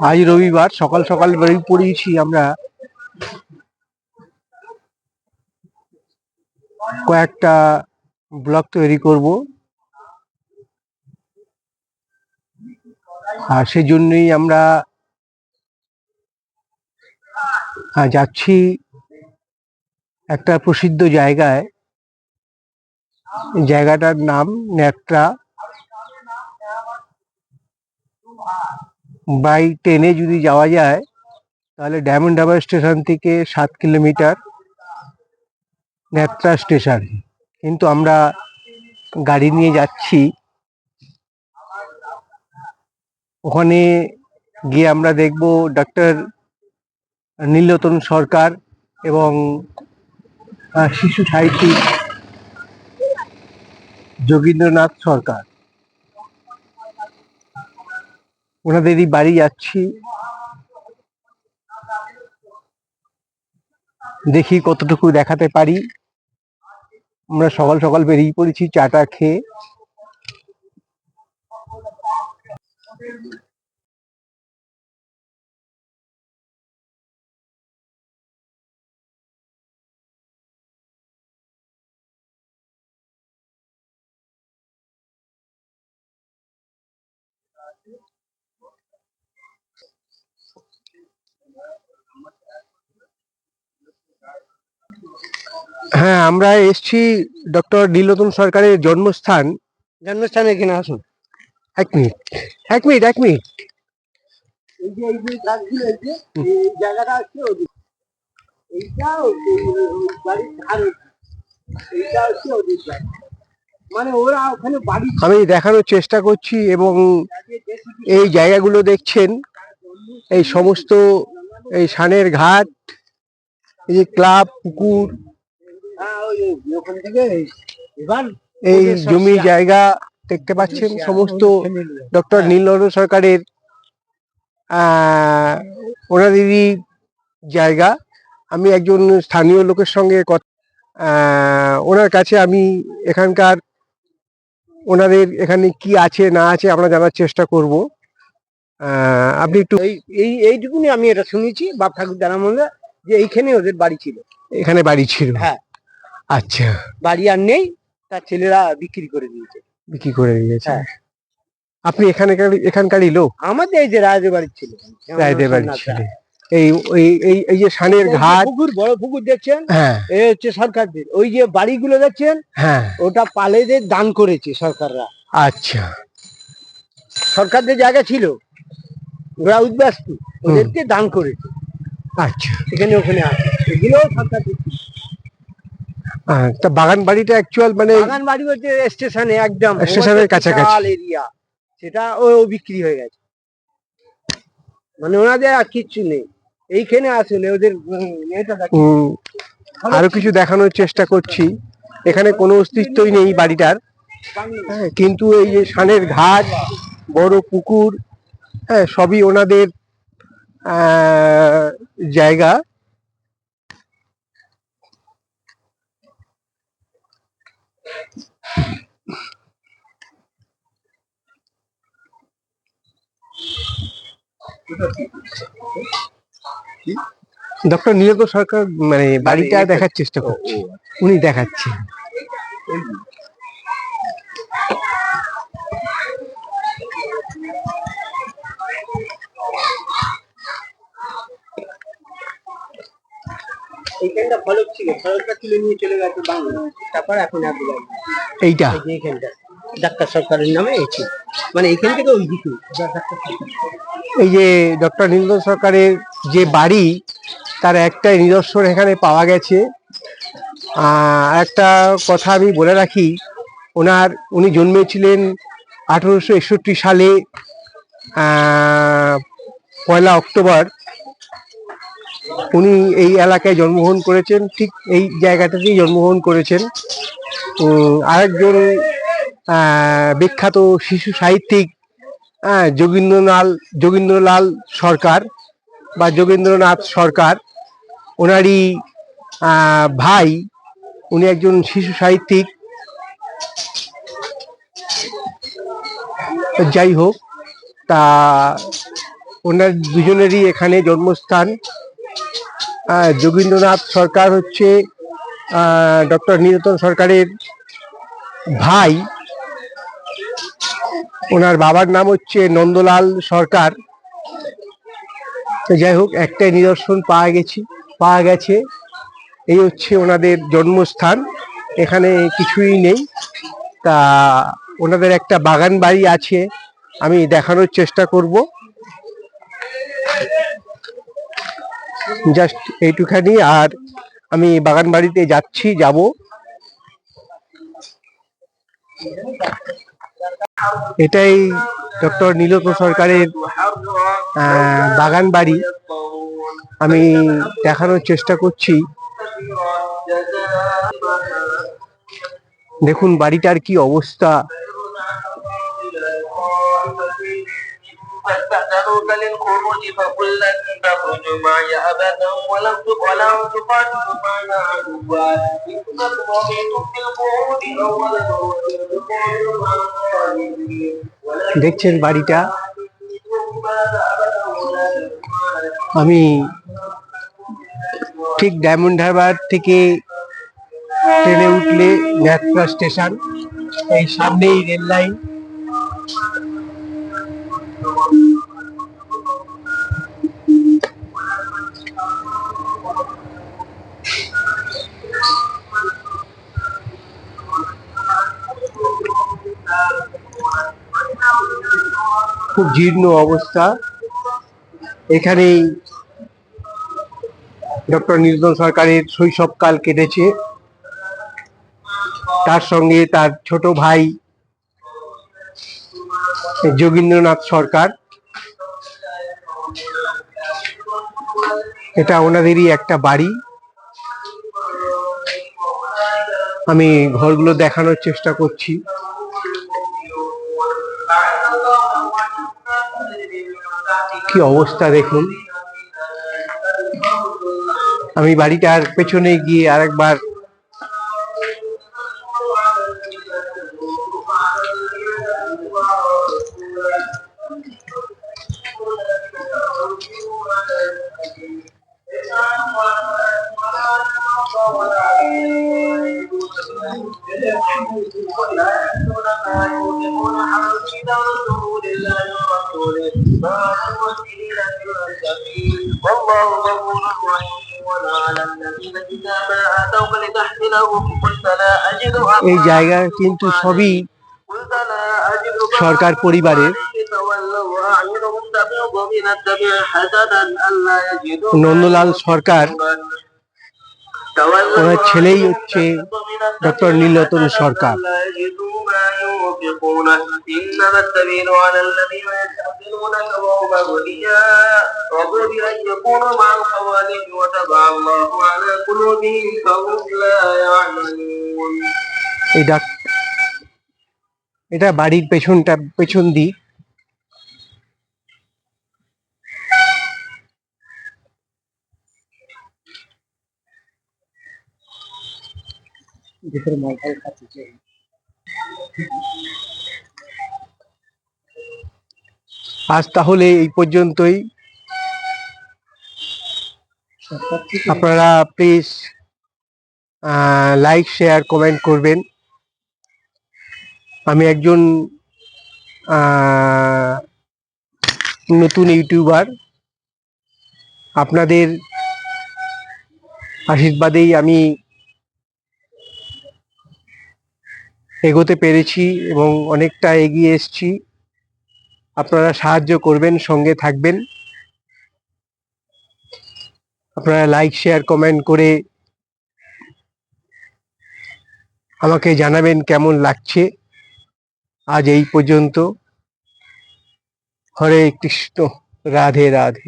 আজ রবিবার সকাল সকাল বেরিয়ে পড়েছি আমরা কয়েকটা ব্লগ তৈরি করব, আর সেজন্যই আমরা যাচ্ছি একটা প্রসিদ্ধ জায়গায়। জায়গাটার নাম নেত্রা। বাই ট্রেনে যদি যাওয়া যায় তাহলে ডায়মন্ড হারবার স্টেশন থেকে 7 কিলোমিটার নেত্রা স্টেশন, কিন্তু আমরা গাড়ি নিয়ে যাচ্ছি। ওখানে গিয়ে আমরা দেখব ডক্টর নীলরতন সরকার এবং শিশু সাহিত্যিক যোগীন্দ্রনাথ সরকার, ওনাদেরই বাড়ি যাচ্ছি। দেখি কতটুকু দেখাতে পারি। আমরা সকাল সকাল বেরিয়ে পড়েছি চাটা খেয়ে। হ্যাঁ, আমরা এসছি ডক্টর নীলরতন সরকারের জন্মস্থান। জন্মস্থানে এখানে আসুন। এক মিনিট। আমি দেখানোর চেষ্টা করছি, এবং এই জায়গাগুলো দেখছেন, এই সমস্ত এই সানের ঘাট, এই যে ক্লাব, পুকুর, এই জমি জায়গা দেখতে পাচ্ছেন, সমস্ত ডক্টর নীলরতন সরকারের ওনাদেরই জায়গা। আমি একজন স্থানীয় লোকের সঙ্গে ওনার কাছে আমি এখানকার ওনাদের এখানে কি আছে না আছে আমরা জানার চেষ্টা করব। আপনি একটু এইটুকুনি আমি এটা শুনেছি বাপ ঠাকুর জানা মনে যে এইখানে ওদের বাড়ি ছিল। এখানে বাড়ি ছিল? হ্যাঁ। আচ্ছা, বাড়ি আর নেই, তার ছেলেরা বিক্রি করে দিয়েছে। হ্যাঁ। আপনি এখানকারই লোক? আমাদের এই যে রায়দের বাড়ি ছিল। রায়দের বাড়ি ছিল। এই যে সানের ঘাট, পুকুর, বড় পুকুর দেখছেন, হ্যাঁ, এই হচ্ছে সরকারদের। ওই যে বাড়িগুলো দেখছেন, হ্যাঁ, ওটা পালেদের দান করেছে সরকাররা। আচ্ছা, সরকারদের জায়গা ছিল, ওরা উদ্বাস্তু, ওদেরকে দান করেছে। আচ্ছা, এখানে ওখানে আছে, এগুলো সরকারদের। তা বাগান বাড়িটা অ্যাকচুয়াল মানে বাগান বাড়ি হচ্ছে স্টেশনে, একদম স্টেশনের কাছাকাছি এরিয়া। সেটা ও বিক্রি হয়ে গেছে, মানে ওনাদের আর কিচ্ছু নেই এইখানে। আসলে ওদের আরো কিছু দেখানোর চেষ্টা করছি। এখানে কোনো অস্তিত্বই নেই বাড়িটার, কিন্তু এই যে সানের ঘাট, বড় পুকুর, হ্যাঁ, সবই ওনাদের জায়গা। ডক্টর নীলরতন সরকার মানে বাড়িটা দেখার চেষ্টা করছি, উনি দেখাচ্ছেন। এইখানটা ফলক ছিল, ফলকটা তুলে নিয়ে চলে গেছে বাংলা, তারপর এখন এইটা এইখানটা ডাক্তার সরকারের নামে এসেছে, মানে এইখান থেকে ওই দিকে। এই যে ডক্টর নীলরতন সরকারের যে বাড়ি, তার একটাই নিদর্শন এখানে পাওয়া গেছে। একটা কথা আমি বলে রাখি, উনি জন্মেছিলেন 1861 সালে 1 অক্টোবর। উনি এই এলাকায় জন্মগ্রহণ করেছেন, ঠিক এই জায়গাটাতেই জন্মগ্রহণ করেছেন। আরেকজন বিখ্যাত শিশু সাহিত্যিক যোগীন্দ্রলাল সরকার বা যোগেন্দ্রনাথ সরকার, ওনারই ভাই। উনি একজন শিশু সাহিত্যিক। যাই হোক, তা ওনার দুজনেরই এখানে জন্মস্থান। যোগীন্দ্রনাথ সরকার হচ্ছে ডক্টর নীলতন সরকারের ভাই। ওনার বাবার নাম হচ্ছে নন্দলাল সরকার। তো যাই হোক, একটাই নিদর্শন পাওয়া গেছে। এই হচ্ছে ওনাদের জন্মস্থান। এখানে কিছুই নেই। তা ওনাদের একটা বাগান বাড়ি আছে, আমি দেখানোর চেষ্টা করব। জাস্ট এইটুখানি। আর আমি বাগান বাড়িতে যাব। এটাই ডক্টর নীলতন সরকারের বাগান বাড়ি। আমি দেখানোর চেষ্টা করছি। দেখুন বাড়িটার কি অবস্থা। فاستأذنوك للخروج فقل لن تخرجوا معي أبدا ولم تقاتلوا معنا عدوا إنكم رضيتم بالقعود أول দেখছেন বাড়িটা। আমি ঠিক ডায়মন্ড হারবার থেকে ট্রেনে উঠলে ন্যাত্রা স্টেশন, এই সামনেই রেল লাইন। খুব জীর্ণ অবস্থা। এখানেই ডক্টর নীলতন সরকারের শৈশবকাল কেটেছে। তার সঙ্গে তার ছোট ভাই যোগীন্দ্রনাথ সরকার। এটা ওনাদেরই একটা বাড়ি। আমি ঘরগুলো দেখানোর চেষ্টা করছি। কি অবস্থা দেখুন। আমি বাড়িটার পেছনে গিয়ে আরেকবার এই জায়গা কিন্তু সবই সরকার পরিবারের। নন্দলাল সরকার ওনার ছেলেই হচ্ছে ডক্টর নীলতন সরকার। إنما السبيل على الذين يستحسنونك وهم أغنياء رضوا بأن يكونوا مع الخوالف وتبع الله على قلوبهم فهم لا يعلمون। এটা বাড়ির পেছন দিক। আজ তাহলে এই পর্যন্তই। আপনারা প্লিজ লাইক শেয়ার কমেন্ট করবেন। আমি একজন নতুন ইউটিউবার। আপনাদের আশীর্বাদেই আমি এগোতে পেরেছি এবং অনেকটা এগিয়ে এসেছি। আপনারা সাহায্য করবেন, সঙ্গে থাকবেন। আপনারা লাইক শেয়ার কমেন্ট করে আমাকে জানাবেন কেমন লাগছে। আজ এই পর্যন্ত। হরে কৃষ্ণ, রাধে রাধে।